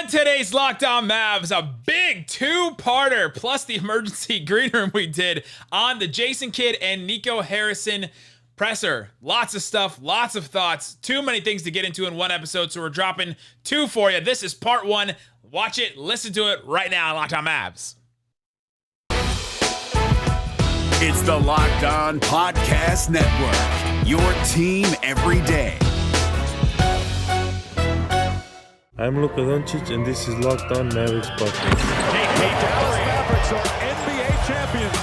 On today's Locked On Mavs, a big two-parter, plus the emergency green room we did on the Jason Kidd and Nico Harrison presser. Lots of stuff, lots of thoughts, too many things to get into in one episode, so we're dropping two for you. This is part one. Watch it, listen to it right now on Locked On Mavs. It's the Locked On Podcast Network, your team every day. I'm Luka Doncic, and this is Locked On Mavericks podcast. Hey, Dallas Mavericks are NBA champions.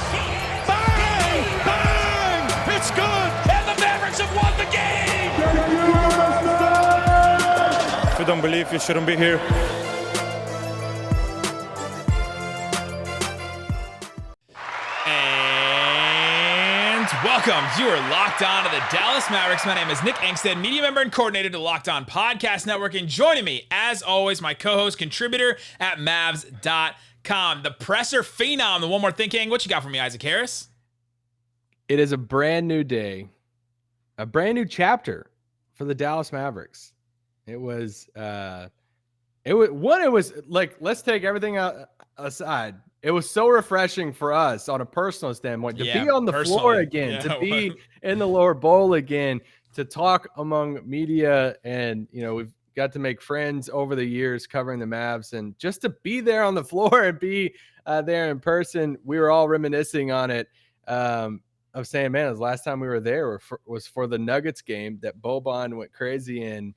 Bang! Bang! It's good! And the Mavericks have won the game! If you don't believe, you shouldn't be here. Welcome. You are locked on to the Dallas Mavericks. My name is Nick Angstadt, media member and coordinator to Locked On Podcast Network. And joining me, as always, my co-host, contributor at Mavs.com, the presser phenom, the One More Thing King. What you got for me, Isaac Harris? It is a brand new day, a brand new chapter for the Dallas Mavericks. It was like, let's take everything aside. It was so refreshing for us on a personal standpoint to be on the floor again, to be in the lower bowl again, to talk among media. And, you know, we've got to make friends over the years covering the Mavs, and just to be there on the floor and be there in person. We were all reminiscing on it of saying, man, the last time we were there was for the Nuggets game that Boban went crazy in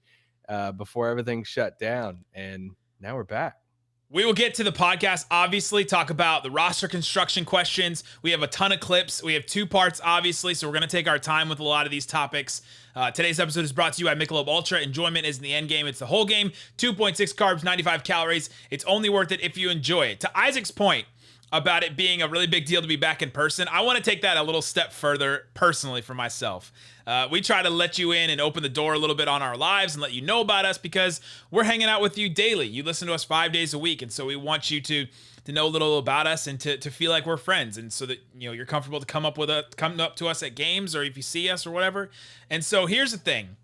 before everything shut down. And now we're back. We will get to the podcast, obviously, talk about the roster construction questions. We have a ton of clips. We have two parts, obviously, so we're going to take our time with a lot of these topics. Today's episode is brought to you by Michelob Ultra. Enjoyment isn't the end game, it's the whole game. 2.6 carbs, 95 calories. It's only worth it if you enjoy it. To Isaac's point about it being a really big deal to be back in person, I want to take that a little step further personally for myself. We try to let you in and open the door a little bit on our lives and let you know about us because we're hanging out with you daily. You listen to us 5 days a week, and so we want you to know a little about us and to feel like we're friends, and so that you're comfortable to come up to us at games or if you see us or whatever. And so here's the thing.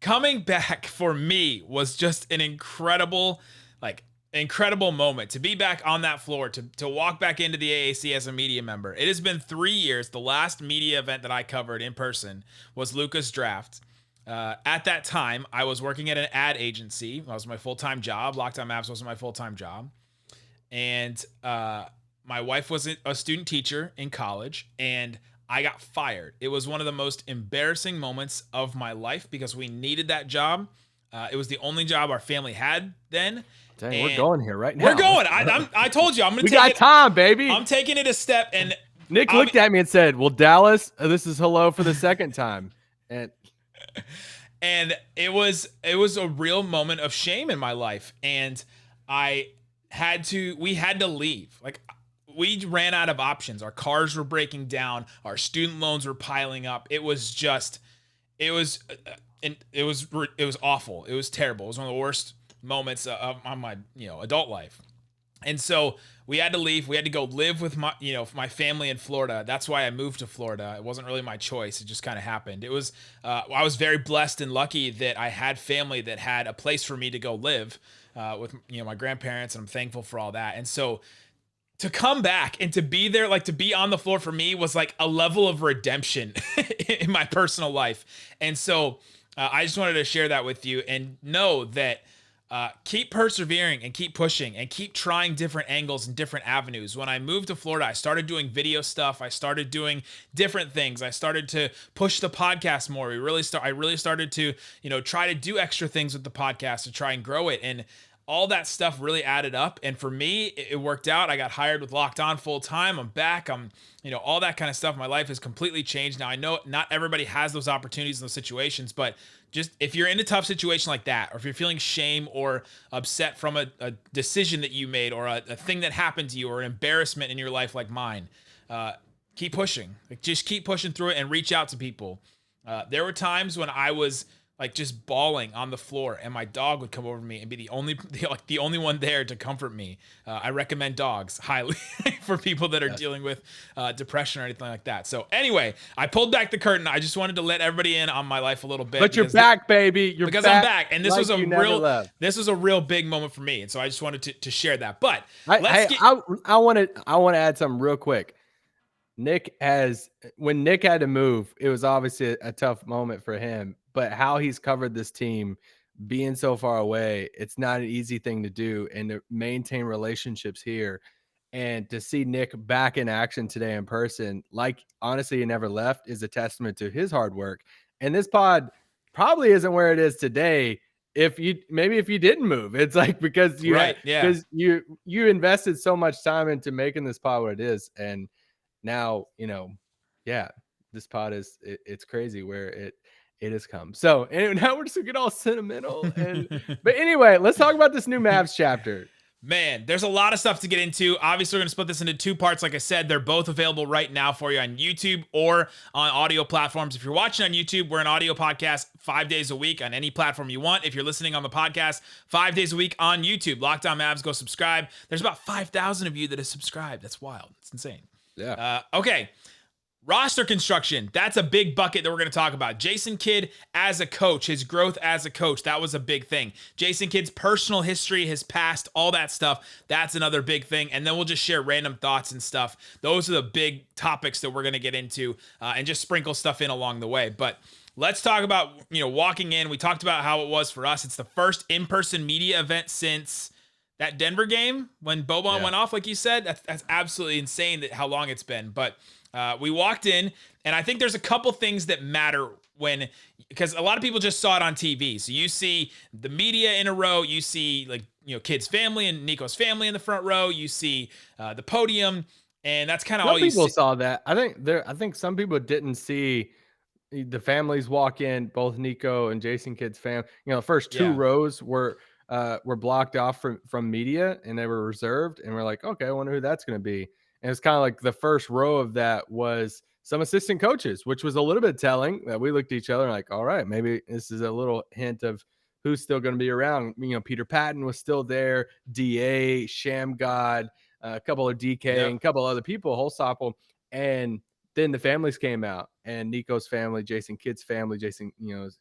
Coming back for me was just an incredible moment to be back on that floor, to walk back into the AAC as a media member. It has been 3 years. The last media event that I covered in person was Luka's draft. At that time, I was working at an ad agency. That was my full-time job. Locked On Mavs wasn't my full-time job. And my wife was a student teacher in college, and I got fired. It was one of the most embarrassing moments of my life because we needed that job. It was the only job our family had then. Dang, we're going here right now. We're going. I told you I'm going to. We got time, baby. I'm taking it a step. And Nick looked at me and said, "Well, Dallas, this is hello for the second time." And it was a real moment of shame in my life, and we had to leave. Like, we ran out of options. Our cars were breaking down. Our student loans were piling up. It was awful. It was terrible. It was one of the worst moments of my adult life. And so we had to leave. We had to go live with my family in Florida. That's why I moved to Florida. It wasn't really my choice. It just kind of happened. It was I was very blessed and lucky that I had family that had a place for me to go live with my grandparents, and I'm thankful for all that. And so to come back and to be there, like to be on the floor for me was like a level of redemption in my personal life. And so I just wanted to share that with you and know that keep persevering and keep pushing and keep trying different angles and different avenues. When I moved to Florida, I started doing video stuff. I started doing different things. I started to push the podcast more. I really started to, try to do extra things with the podcast to try and grow it. And all that stuff really added up. And for me, it worked out. I got hired with Locked On full time. I'm back. All that kind of stuff. My life has completely changed. Now, I know not everybody has those opportunities in those situations, but just if you're in a tough situation like that, or if you're feeling shame or upset from a decision that you made, or a thing that happened to you, or an embarrassment in your life like mine, keep pushing. Just keep pushing through it and reach out to people. There were times when I was like just bawling on the floor, and my dog would come over to me and be the only one there to comfort me. I recommend dogs highly for people that are dealing with depression or anything like that. So anyway, I pulled back the curtain. I just wanted to let everybody in on my life a little bit. But you're back, baby. I'm back, and this was a real big moment for me, and so I just wanted to share that. But I want to add something real quick. When Nick had to move, it was obviously a tough moment for him, but how he's covered this team being so far away, it's not an easy thing to do, and to maintain relationships here and to see Nick back in action today in person, like honestly, he never left, is a testament to his hard work. And this pod probably isn't where it is today if you didn't move. It's like because you invested so much time into making this pod what it is, and now, this pod it's crazy where it has come. So and now we're just gonna get all sentimental. But anyway, let's talk about this new Mavs chapter. Man, there's a lot of stuff to get into. Obviously, we're going to split this into 2 parts. Like I said, they're both available right now for you on YouTube or on audio platforms. If you're watching on YouTube, we're an audio podcast 5 days a week on any platform you want. If you're listening on the podcast, 5 days a week on YouTube. Locked On Mavs, go subscribe. There's about 5,000 of you that have subscribed. That's wild. It's insane. Yeah. Okay. Roster construction, that's a big bucket that we're going to talk about. Jason Kidd as a coach, his growth as a coach, that was a big thing. Jason Kidd's personal history, his past, all that stuff, that's another big thing. And then we'll just share random thoughts and stuff. Those are the big topics that we're going to get into and just sprinkle stuff in along the way. But let's talk about, walking in. We talked about how it was for us. It's the first in-person media event since that Denver game when Boban went off, like you said. That's absolutely insane how long it's been. But we walked in, and I think there's a couple things that matter because a lot of people just saw it on TV. So you see the media in a row, you see Kidd's family and Nico's family in the front row, you see the podium, and that's kind of all you see. Some people saw that. I think some people didn't see the families walk in, both Nico and Jason Kidd's family. The first 2 rows were blocked off from media, and they were reserved, and we're like, okay, I wonder who that's going to be. And it's kind of like the first row of that was some assistant coaches, which was a little bit telling that we looked at each other and like, all right, maybe this is a little hint of who's still going to be around. Peter Patton was still there, DA, Sham God, a couple of DK, and a couple other people, Holsopple. And then the families came out, and Nico's family, Jason Kidd's family, Jason,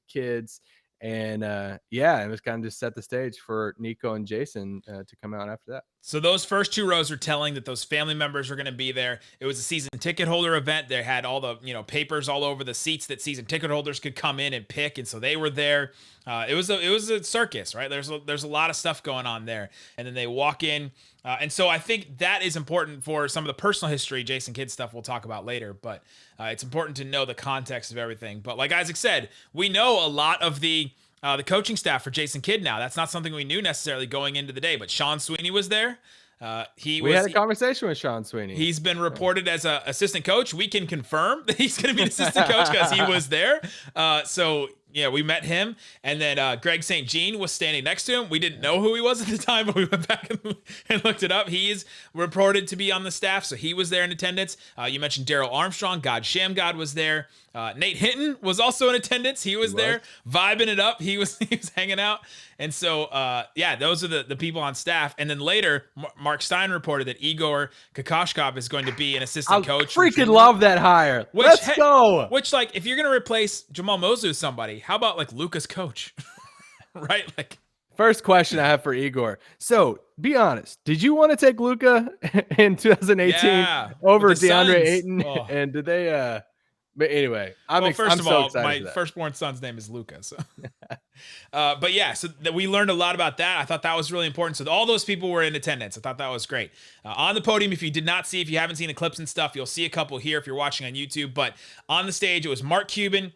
kids. And it was kind of just set the stage for Nico and Jason to come out after that. So those first 2 rows are telling that those family members are going to be there. It was a season ticket holder event. They had all the papers all over the seats that season ticket holders could come in and pick, and so they were there. It was a circus, right? There's a lot of stuff going on there, and then they walk in, and so I think that is important for some of the personal history, Jason Kidd stuff we'll talk about later. But it's important to know the context of everything. But like Isaac said, we know a lot of the coaching staff for Jason Kidd now. That's not something we knew necessarily going into the day, but Sean Sweeney was there. We had a conversation with Sean Sweeney. He's been reported as an assistant coach. We can confirm that he's going to be an assistant coach because he was there. We met him, and then Greg St. Jean was standing next to him. We didn't know who he was at the time, but we went back and looked it up. He's reported to be on the staff, so he was there in attendance. You mentioned Daryl Armstrong. Sham God was there. Nate Hinton was also in attendance. He was there, vibing it up. He was hanging out. And so, those are the people on staff. And then later, Mark Stein reported that Igor Kokoshkov is going to be an assistant coach. Freaking love that hire. Let's go. Which, if you're going to replace Jamal Mosley with somebody, how about Luka's coach? Right? First question I have for Igor. So, be honest. Did you want to take Luka in 2018 over DeAndre Ayton? Oh. And did they But anyway, first of all, my firstborn son's name is Luca. So, so we learned a lot about that. I thought that was really important. So all those people were in attendance. I thought that was great. On the podium, if you haven't seen the clips and stuff, you'll see a couple here if you're watching on YouTube. But on the stage, it was Mark Cuban,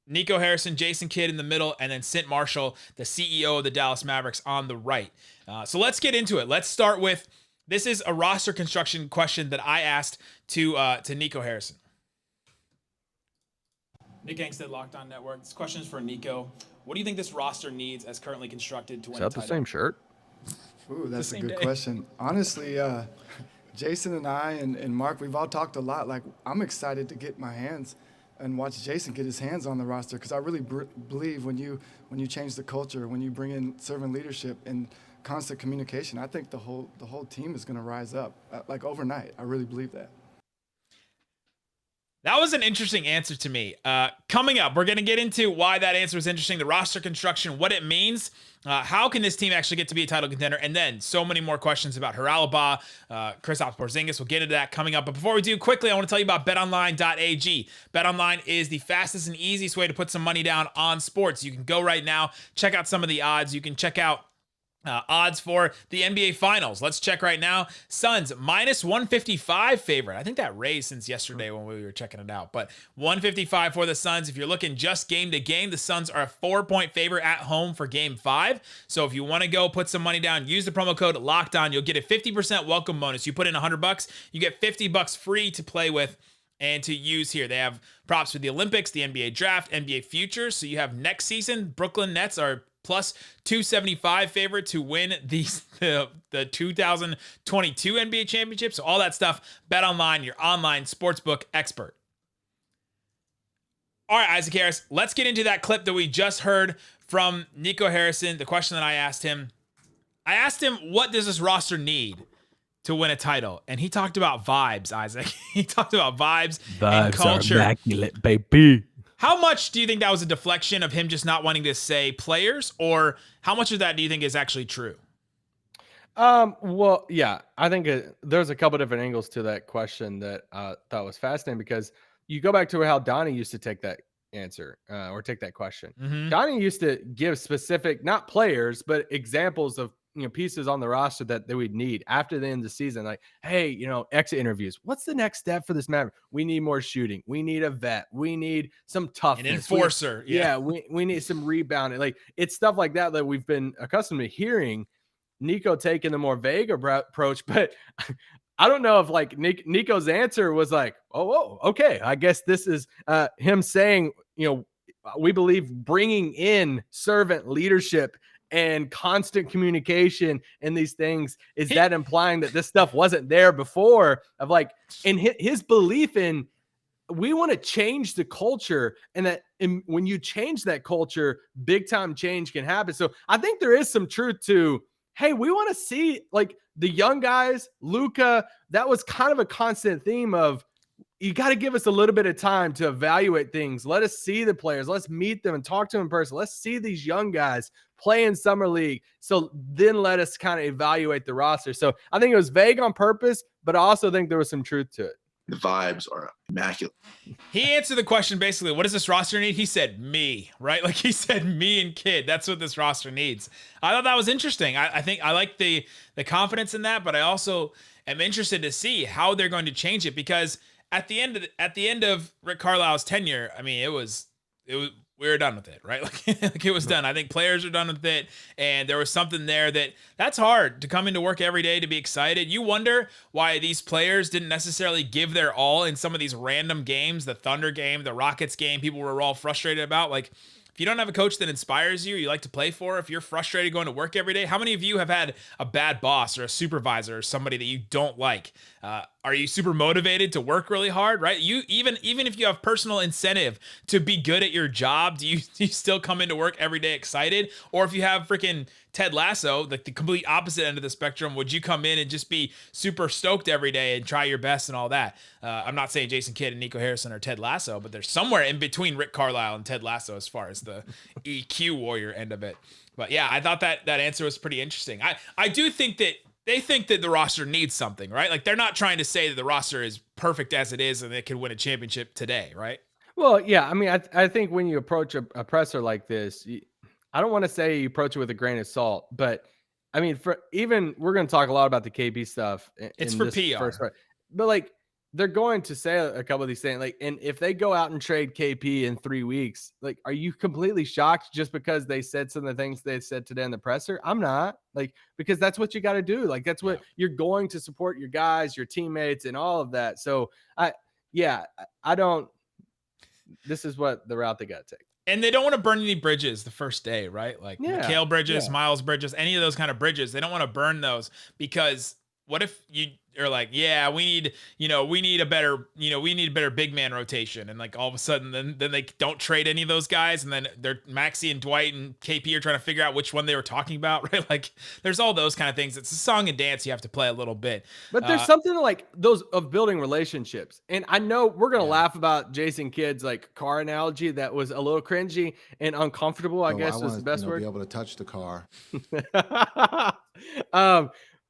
Nico Harrison, Jason Kidd in the middle, and then Sint Marshall, the CEO of the Dallas Mavericks, on the right. So let's get into it. Let's start with, this is a roster construction question that I asked to Nico Harrison. Nick Angstadt, Locked On Network. This question is for Nico. What do you think this roster needs as currently constructed to win a title? Is that the same shirt? Ooh, that's a good question. Honestly, Jason and I and Mark, we've all talked a lot. I'm excited to get my hands and watch Jason get his hands on the roster, because I really believe when you change the culture, when you bring in servant leadership and constant communication, I think the whole team is going to rise up like overnight. I really believe that. That was an interesting answer to me. Coming up, we're going to get into why that answer was interesting, the roster construction, what it means, how can this team actually get to be a title contender, and then so many more questions about Haralabos, Kristaps Porzingis. We'll get into that coming up. But before we do, quickly, I want to tell you about betonline.ag. BetOnline is the fastest and easiest way to put some money down on sports. You can go right now, check out some of the odds. You can check out odds for the NBA Finals. Let's check right now. Suns minus 155 favorite. I think that raised since yesterday when we were checking it out. But 155 for the Suns. If you're looking just game to game, the Suns are a 4-point favorite at home for game 5. So if you want to go put some money down, use the promo code LOCKEDON. You'll get a 50% welcome bonus. You put in $100, you get $50 free to play with and to use here. They have props for the Olympics, the NBA draft, NBA futures. So you have next season, Brooklyn Nets are plus 275 favorite to win the 2022 NBA championship. So all that stuff, BetOnline, your online sportsbook expert. All right, Isaac Harris, let's get into that clip that we just heard from Nico Harrison. The question that I asked him, what does this roster need to win a title? And he talked about vibes, Isaac. He talked about vibes and culture. Are immaculate, baby. How much do you think that was a deflection of him just not wanting to say players, or how much of that do you think is actually true? Well, yeah, I think there's a couple different angles to that question that I thought was fascinating, because you go back to how Donnie used to take that answer or take that question. Mm-hmm. Donnie used to give specific, not players, but examples of pieces on the roster that they would need after the end of the season. Like, hey, exit interviews. What's the next step for this Maverick? We need more shooting. We need a vet. We need some toughness. An enforcer. We need some rebounding. Like, it's stuff like that that we've been accustomed to hearing. Nico taking the more vague approach, but I don't know if like Nico's answer was like, oh, okay. I guess this is him saying, we believe bringing in servant leadership and constant communication and these things, is that implying that this stuff wasn't there before, of like, and his belief in, we want to change the culture, and that when you change that culture, big time change can happen. So I think there is some truth to, hey, we want to see like the young guys, Luka. That was kind of a constant theme of, you got to give us a little bit of time to evaluate things. Let us see the players. Let's meet them and talk to them in person. Let's see these young guys play in summer league. So then let us kind of evaluate the roster. So I think it was vague on purpose, but I also think there was some truth to it. The vibes are immaculate. He answered the question basically, what does this roster need? He said me, right? Like he said me and kid. That's what this roster needs. I thought that was interesting. I think I like the confidence in that, but I also am interested to see how they're going to change it, because at the end of Rick Carlisle's tenure, I mean, we were done with it, right? Like it was done. I think players are done with it, and there was something there that's hard to come into work every day to be excited. You wonder why these players didn't necessarily give their all in some of these random games, the Thunder game, the Rockets game. People were all frustrated about. Like, if you don't have a coach that inspires you like to play for, if you're frustrated going to work every day, how many of you have had a bad boss or a supervisor or somebody that you don't like? Are you super motivated to work really hard, right? You even if you have personal incentive to be good at your job, do you still come into work every day excited? Or if you have freaking Ted Lasso, like the complete opposite end of the spectrum, would you come in and just be super stoked every day and try your best and all that? I'm not saying Jason Kidd and Nico Harrison are Ted Lasso, but there's somewhere in between Rick Carlisle and Ted Lasso as far as the EQ warrior end of it. But yeah, I thought that answer was pretty interesting. I do think that they think that the roster needs something, right? Like, they're not trying to say that the roster is perfect as it is and they can win a championship today, right? Well, yeah. I mean, I think when you approach a presser like this, I don't want to say you approach it with a grain of salt, but I mean, we're going to talk a lot about the KP stuff. It's for PR. But like, they're going to say a couple of these things, like, and if they go out and trade KP in 3 weeks, like, are you completely shocked just because they said some of the things they said today in the presser? I'm not, like, because that's what you got to do. Like, that's what you're going to support your guys, your teammates, and all of that. So this is what the route they got to take. And they don't want to burn any bridges the first day, right? Like Mikal Bridges, Miles Bridges, any of those kind of bridges. They don't want to burn those, because what if you are like, yeah, we need a better big man rotation, and like all of a sudden then they don't trade any of those guys, and then they're Maxey and Dwight and KP are trying to figure out which one they were talking about, right? Like there's all those kind of things. It's a song and dance you have to play a little bit. But there's something like those of building relationships. And I know we're going to laugh about Jason Kidd's like car analogy that was a little cringy and uncomfortable, I guess was the best word. Be able to touch the car.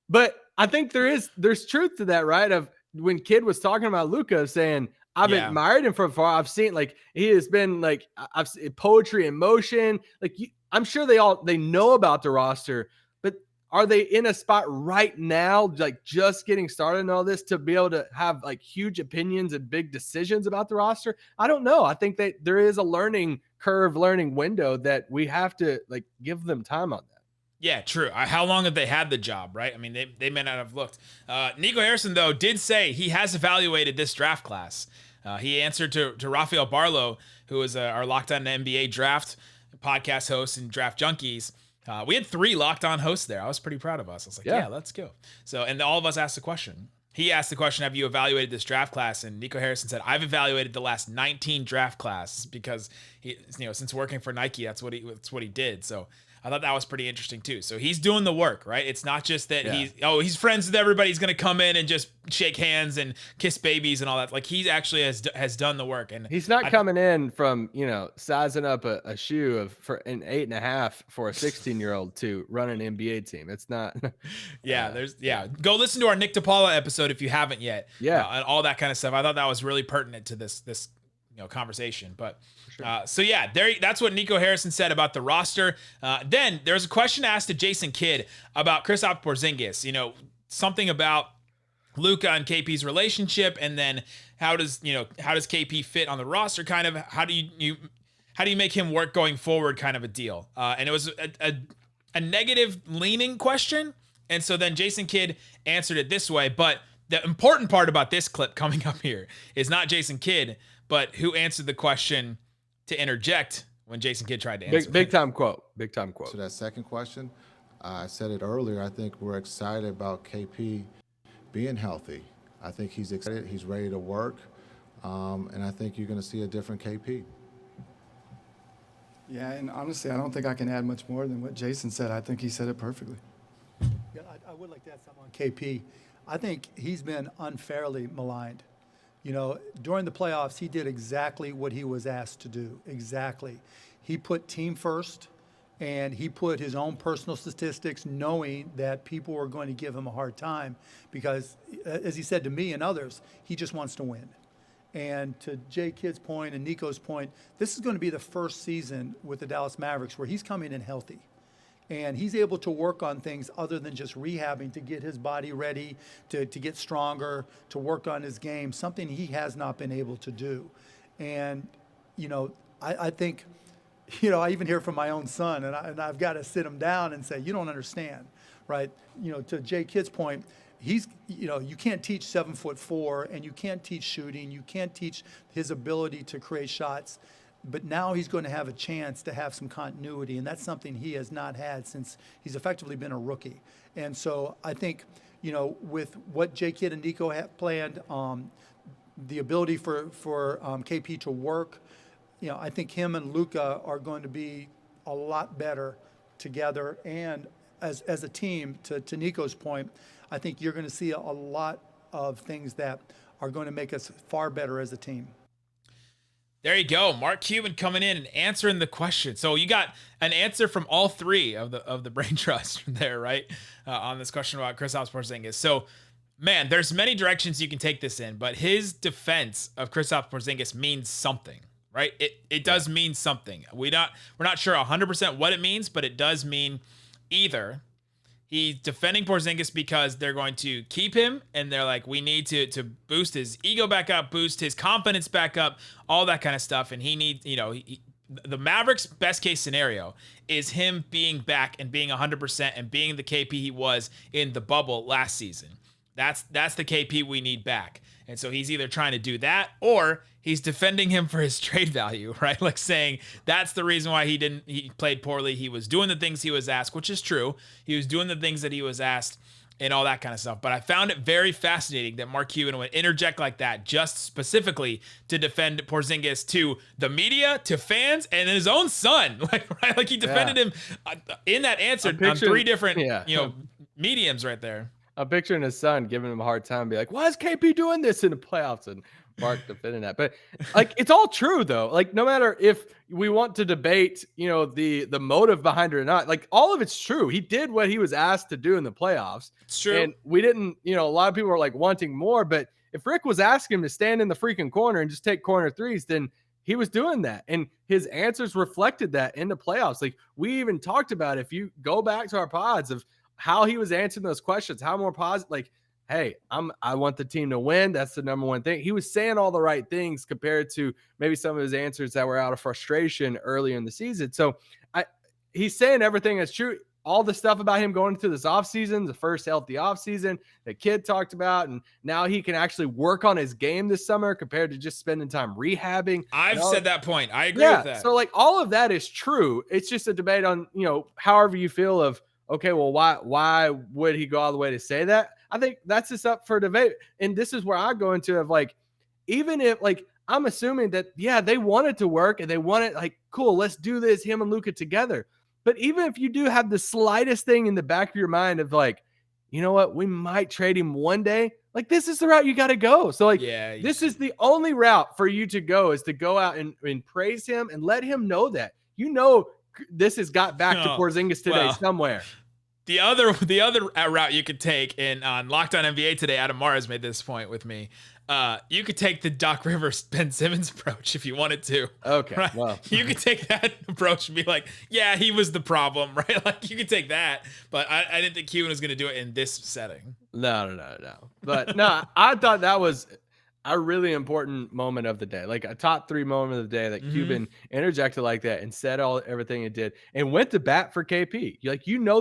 But I think there's truth to that, right? Of when Kidd was talking about Luka saying, I've admired him from afar. I've seen like he has been like I've seen poetry in motion. Like I'm sure they know about the roster, but are they in a spot right now, like just getting started and all this, to be able to have like huge opinions and big decisions about the roster? I don't know. I think that there is a learning curve, learning window that we have to like give them time on that. Yeah, true. How long have they had the job, right? I mean, they may not have looked. Nico Harrison, though, did say he has evaluated this draft class. He answered to Rafael Barlow, who is our Locked On NBA draft podcast host and draft junkies. We had 3 Locked On hosts there. I was pretty proud of us. I was like, yeah, let's go. So, and all of us asked the question. He asked the question, have you evaluated this draft class? And Nico Harrison said, I've evaluated the last 19 draft classes because he, since working for Nike, that's what he did. So I thought that was pretty interesting too. So he's doing the work, right? It's not just that he's friends with everybody. He's going to come in and just shake hands and kiss babies and all that. Like he actually has done the work. And he's not coming in from, sizing up a shoe for an 8.5 for a 16-year-old to run an NBA team. It's not. Go listen to our Nick DePaula episode if you haven't yet. Yeah. And all that kind of stuff. I thought that was really pertinent to this conversation. But that's what Nico Harrison said about the roster. Then there's a question asked to Jason Kidd about Kristaps Porzingis, something about Luka and KP's relationship, and then how does KP fit on the roster, kind of how do you make him work going forward, kind of a deal. And it was a negative leaning question, and so then Jason Kidd answered it this way. But the important part about this clip coming up here is not Jason Kidd, but who answered the question to interject when Jason Kidd tried to answer. Big time quote. So that second question, I said it earlier. I think we're excited about KP being healthy. I think he's excited. He's ready to work. And I think you're going to see a different KP. Yeah, and honestly, I don't think I can add much more than what Jason said. I think he said it perfectly. Yeah, I would like to add something on KP. I think he's been unfairly maligned. During the playoffs, he did exactly what he was asked to do. Exactly. He put team first, and he put his own personal statistics, knowing that people were going to give him a hard time because, as he said to me and others, he just wants to win. And to Jay Kidd's point and Nico's point, this is going to be the first season with the Dallas Mavericks where he's coming in healthy. And he's able to work on things other than just rehabbing to get his body ready, to get stronger, to work on his game, something he has not been able to do. And, I think, I even hear from my own son, and I've got to sit him down and say, you don't understand, right? To Jay Kidd's point, he's, you can't teach 7'4", and you can't teach shooting. You can't teach his ability to create shots. But now he's going to have a chance to have some continuity, and that's something he has not had since he's effectively been a rookie. And so I think, with what Jay Kidd and Nico have planned, the ability for KP to work, I think him and Luka are going to be a lot better together. And as a team, to Nico's point, I think you're going to see a lot of things that are going to make us far better as a team. There you go. Mark Cuban coming in and answering the question. So you got an answer from all 3 of the brain trust there, right? On this question about Kristaps Porzingis. So, man, there's many directions you can take this in, but his defense of Kristaps Porzingis means something, right? It does mean something. We're not sure 100% what it means, but it does mean either he's defending Porzingis because they're going to keep him, and they're like, we need to boost his ego back up, boost his confidence back up, all that kind of stuff. And he needs, the Mavericks' best case scenario is him being back and being 100% and being the KP he was in the bubble last season. That's the KP we need back. And so he's either trying to do that or he's defending him for his trade value, right? Like saying that's the reason why he played poorly. He was doing the things he was asked, which is true. He was doing the things that he was asked and all that kind of stuff. But I found it very fascinating that Mark Cuban would interject like that, just specifically to defend Porzingis to the media, to fans, and his own son. Like he defended him in that answer on 3 different, mediums right there. I'm picturing his son giving him a hard time, be like, "Why is KP doing this in the playoffs?" And Mark defending that. But like, it's all true though. Like, no matter if we want to debate, the motive behind it or not, like all of it's true. He did what he was asked to do in the playoffs. It's true. And we didn't, a lot of people are like wanting more, but if Rick was asking him to stand in the freaking corner and just take corner threes, then he was doing that. And his answers reflected that in the playoffs. Like we even talked about, if you go back to our pods of how he was answering those questions, how more positive, like, hey, I want the team to win. That's the number one thing. He was saying all the right things compared to maybe some of his answers that were out of frustration earlier in the season. So he's saying everything that's true. All the stuff about him going into this offseason, the first healthy offseason that Kid talked about, and now he can actually work on his game this summer compared to just spending time rehabbing. I've said that point. I agree with that. So like all of that is true. It's just a debate on, however you feel of, okay, well, why would he go all the way to say that? I think that's just up for debate. And this is where I go into of like, even if like, I'm assuming that, they wanted to work and they wanted like, cool, let's do this, him and Luka together. But even if you do have the slightest thing in the back of your mind of like, you know what, we might trade him one day. Like, this is the route you got to go. So like, this is the only route for you to go, is to go out and praise him and let him know that, this has got back to Porzingis today somewhere. The other route you could take, and on Locked On NBA today, Adam Mars made this point with me. You could take the Doc Rivers Ben Simmons approach if you wanted to. Okay, right? well, you could take that approach and be like, yeah, he was the problem, right? Like you could take that, but I didn't think Cuban was going to do it in this setting. No. But no, I thought that was a really important moment of the day, like a top 3 moment of the day that Cuban interjected like that and said everything it did and went to bat for KP.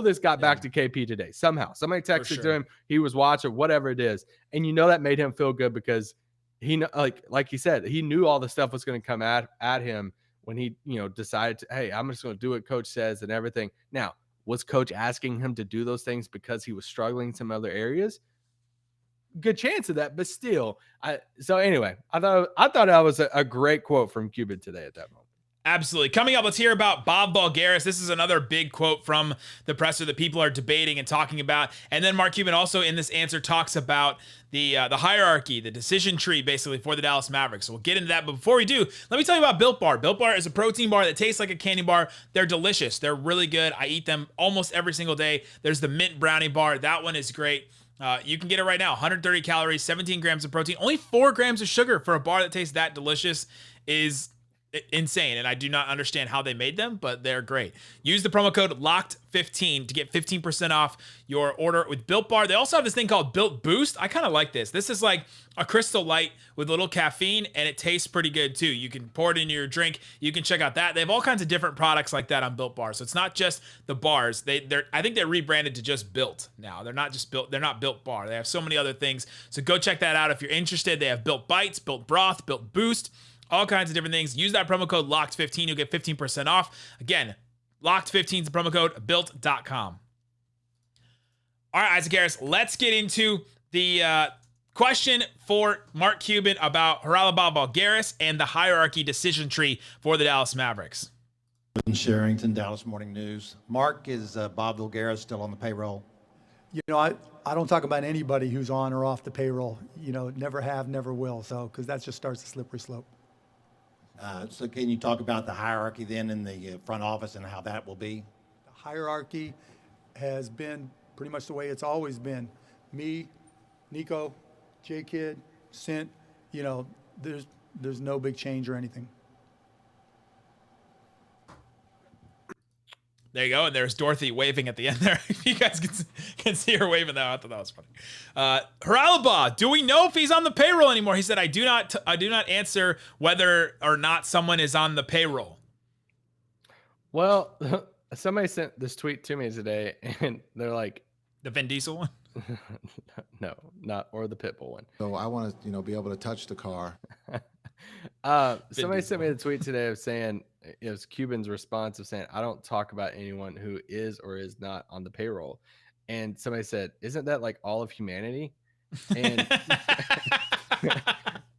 This got back to KP today somehow. Somebody texted to him, he was watching, whatever it is, and that made him feel good because he, like he said, he knew all the stuff was going to come at him when he decided to, hey, I'm just going to do what coach says and everything. Now, was coach asking him to do those things because he was struggling in some other areas? Good chance of that, but still. So anyway, I thought that was a great quote from Cuban today at that moment. Absolutely. Coming up, let's hear about Bob Voulgaris. This is another big quote from the presser that people are debating and talking about. And then Mark Cuban also in this answer talks about the hierarchy, the decision tree, basically, for the Dallas Mavericks. So we'll get into that. But before we do, let me tell you about Built Bar. Built Bar is a protein bar that tastes like a candy bar. They're delicious. They're really good. I eat them almost every single day. There's the mint brownie bar. That one is great. You can get it right now. 130 calories, 17 grams of protein, only 4 grams of sugar for a bar that tastes that delicious is insane. And I do not understand how they made them, but they're great. Use the promo code LOCKED15 to get 15% off your order with Built Bar. They also have this thing called Built Boost. I kind of like this. This is like a Crystal Light with a little caffeine, and it tastes pretty good too. You can pour it in your drink. You can check out that. They have all kinds of different products like that on Built Bar. So it's not just the bars. I think they're rebranded to just Built now. They're not just Built. They're not Built Bar. They have so many other things. So go check that out if you're interested. They have Built Bites, Built Broth, Built Boost, all kinds of different things. Use that promo code LOCKED15. You'll get 15% off. Again, LOCKED15 is the promo code, built.com. All right, Isaac Harris, let's get into the question for Mark Cuban about Haralabos Voulgaris and the hierarchy decision tree for the Dallas Mavericks. Sherrington, Dallas Morning News. Mark, is Bob Voulgaris still on the payroll? I don't talk about anybody who's on or off the payroll. Never have, never will. So, because that just starts a slippery slope. So can you talk about the hierarchy then in the front office and how that will be? The hierarchy has been pretty much the way it's always been. Me, Nico, J-Kid, Sint, there's no big change or anything. There you go. And there's Dorothy waving at the end there. If you guys can see her waving that, I thought that was funny. Haralabos, do we know if he's on the payroll anymore? He said, I do not answer whether or not someone is on the payroll. Well, somebody sent this tweet to me today, and they're like, the Vin Diesel one? No, not, or the Pitbull one. So I want to, be able to touch the car. Somebody sent me the tweet today of saying, it was Cuban's response of saying, I don't talk about anyone who is or is not on the payroll. And somebody said, "Isn't that like all of humanity?" And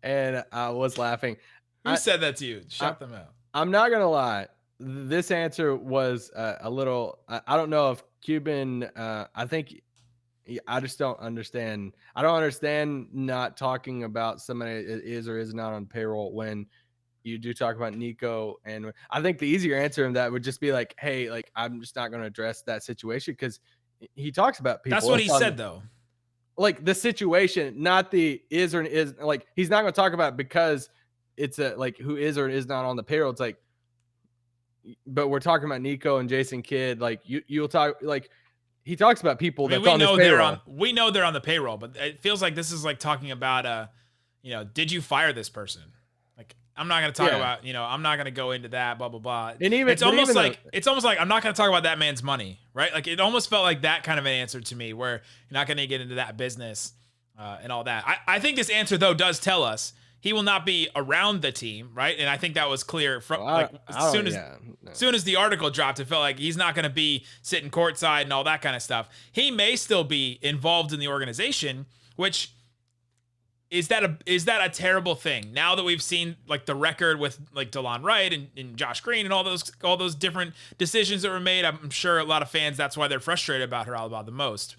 and I was laughing. Who said that to you? Shout them out. I'm not gonna lie. This answer was a little. I don't know if Cuban. I think I just don't understand. I don't understand not talking about somebody that is or is not on payroll when you do talk about Nico. And I think the easier answer in that would just be like, hey, like I'm just not going to address that situation because he talks about people. That's what he said though. Like the situation, not the is or is, like he's not going to talk about it because it's a like who is or is not on the payroll. It's like, but we're talking about Nico and Jason Kidd. Like you'll talk like he talks about people that we know they're on the payroll, but it feels like this is like talking about did you fire this person? Like I'm not going to talk about, I'm not going to go into that, blah blah blah. And even it's almost like I'm not going to talk about that man's money, right? Like it almost felt like that kind of an answer to me, where you're not going to get into that business and all that. I think this answer though does tell us he will not be around the team, right? And I think that was clear from as soon as the article dropped. It felt like he's not going to be sitting courtside and all that kind of stuff. He may still be involved in the organization, which is that a terrible thing? Now that we've seen like the record with like DeLon Wright and Josh Green and all those different decisions that were made, I'm sure a lot of fans, that's why they're frustrated about Haralabos the most.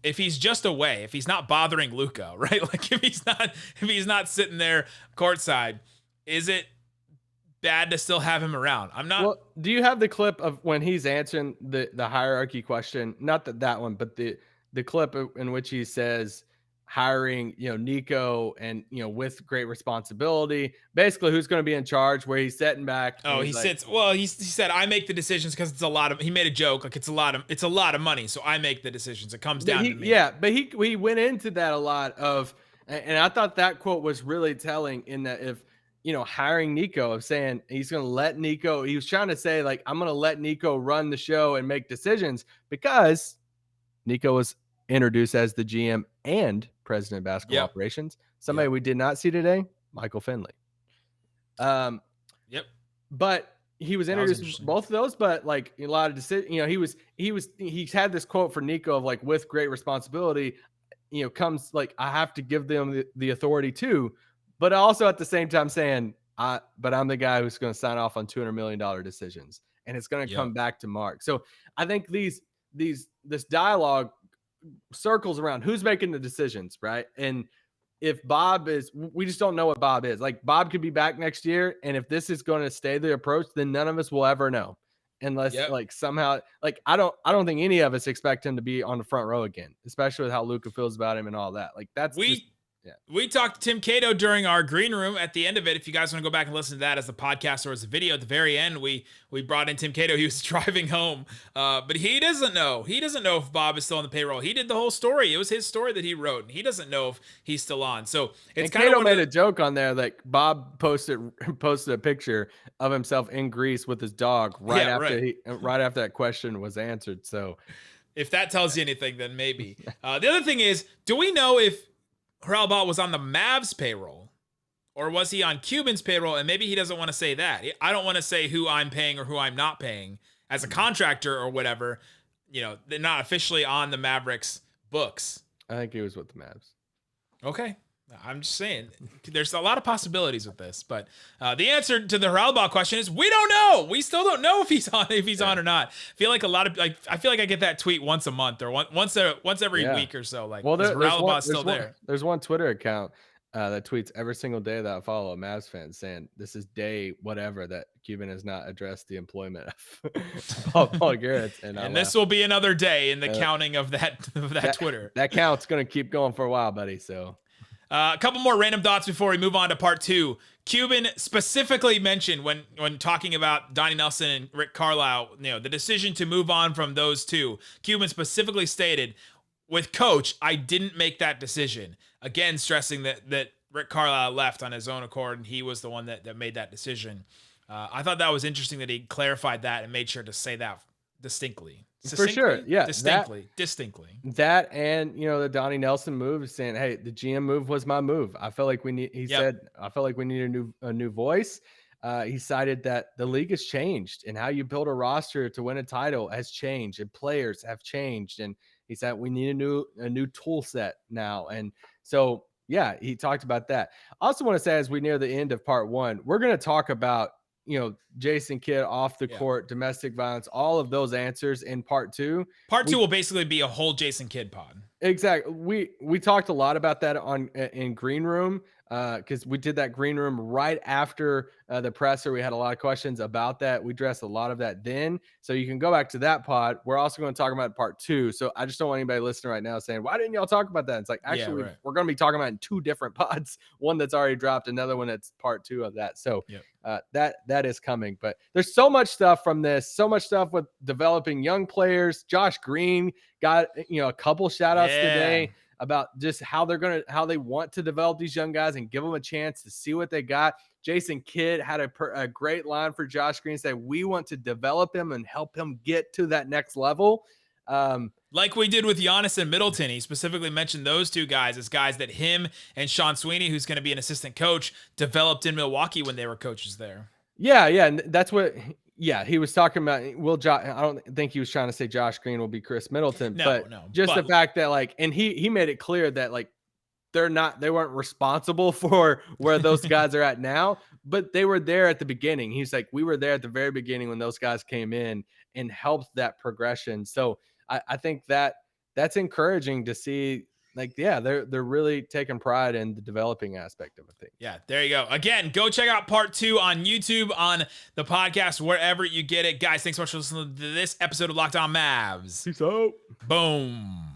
If he's just away, if he's not bothering Luka, right? Like if he's not sitting there courtside, is it bad to still have him around? I'm not. Well, do you have the clip of when he's answering the hierarchy question? Not that one, but the clip in which he says hiring, Nico and, with great responsibility, basically who's going to be in charge, where he's sitting back. Oh, he said, I make the decisions because it's a lot of, he made a joke. Like it's a lot of money. So I make the decisions. It comes down to me. Yeah. But he went into that a lot of, and I thought that quote was really telling in that if, hiring Nico, of saying he's going to let Nico, he was trying to say like, I'm going to let Nico run the show and make decisions, because Nico was introduced as the GM and president of basketball operations. Somebody we did not see today, Michael Finley. But he was introduced both of those, but like a lot of decisions, he had this quote for Nico of like, with great responsibility, comes like, I have to give them the authority too, but also at the same time saying, but I'm the guy who's going to sign off on $200 million decisions, and it's going to come back to Mark. So I think this dialogue circles around who's making the decisions, right? And if Bob is, we just don't know what Bob is. Like Bob could be back next year, and if this is going to stay the approach, then none of us will ever know, unless like somehow, like I don't think any of us expect him to be on the front row again, especially with how Luka feels about him and all that. Like that's we talked to Tim Cato during our green room at the end of it. If you guys want to go back and listen to that as a podcast or as a video, at the very end, we brought in Tim Cato. He was driving home, but he doesn't know. He doesn't know if Bob is still on the payroll. He did the whole story. It was his story that he wrote, and he doesn't know if he's still on. So it's kind of made a joke on there that Bob posted a picture of himself in Greece with his dog right after that question was answered. So if that tells you anything, then maybe. The other thing is, do we know if Haralabos was on the Mavs payroll, or was he on Cuban's payroll? And maybe he doesn't want to say that. I don't want to say who I'm paying or who I'm not paying as a contractor or whatever. They're not officially on the Mavericks books. I think he was with the Mavs. Okay. I'm just saying there's a lot of possibilities with this, but the answer to the Haralabos question is we don't know. We still don't know if he's on or not. I feel like I feel like I get that tweet once a month or once every week or so. Like, well, Haralabos still there? There's one Twitter account that tweets every single day that I follow a Mavs fan saying this is day whatever that Cuban has not addressed the employment of Voulgaris, and this will be another day in the counting of that Twitter. That count's going to keep going for a while, buddy. So. A couple more random thoughts before we move on to part two. Cuban specifically mentioned when talking about Donnie Nelson and Rick Carlisle, the decision to move on from those two. Cuban specifically stated, with Coach, I didn't make that decision. Again, stressing that Rick Carlisle left on his own accord, and he was the one that made that decision. I thought that was interesting that he clarified that and made sure to say that distinctly. For sure, yeah, distinctly. That and the Donnie Nelson move, saying, "Hey, the GM move was my move." I felt like we need. He said, "I felt like we need a new voice." he cited that the league has changed and how you build a roster to win a title has changed and players have changed. And he said, we need a new tool set now. And so, yeah, he talked about that. I also want to say, as we near the end of part 1, we're going to talk about, Jason Kidd off the court, domestic violence, all of those answers in part 2. Part 2 will basically be a whole Jason Kidd pod. Exactly. We talked a lot about that in Green Room, because we did that Green Room right after the presser. We had a lot of questions about that. We addressed a lot of that then. So you can go back to that pod. We're also going to talk about part 2. So I just don't want anybody listening right now saying, why didn't y'all talk about that? It's like, actually, we're going to be talking about it in 2 different pods. One that's already dropped, another one that's part 2 of that. So that is coming. But there's so much stuff from this, so much stuff with developing young players. Josh Green got a couple shout outs today about just how they want to develop these young guys and give them a chance to see what they got. Jason Kidd had a great line for Josh Green, say we want to develop him and help him get to that next level. Like we did with Giannis and Middleton. He specifically mentioned those 2 guys as guys that him and Sean Sweeney, who's going to be an assistant coach, developed in Milwaukee when they were coaches there. Yeah. And that's what, he was talking about. I don't think he was trying to say Josh Green will be Chris Middleton, but the fact that and he made it clear that they weren't responsible for where those guys are at now, but they were there at the beginning. He's like, we were there at the very beginning when those guys came in and helped that progression. So I think that's encouraging to see. They're really taking pride in the developing aspect of a thing. Yeah, there you go. Again, go check out part 2 on YouTube, on the podcast, wherever you get it. Guys, thanks so much for listening to this episode of Locked On Mavs. Peace out. Boom.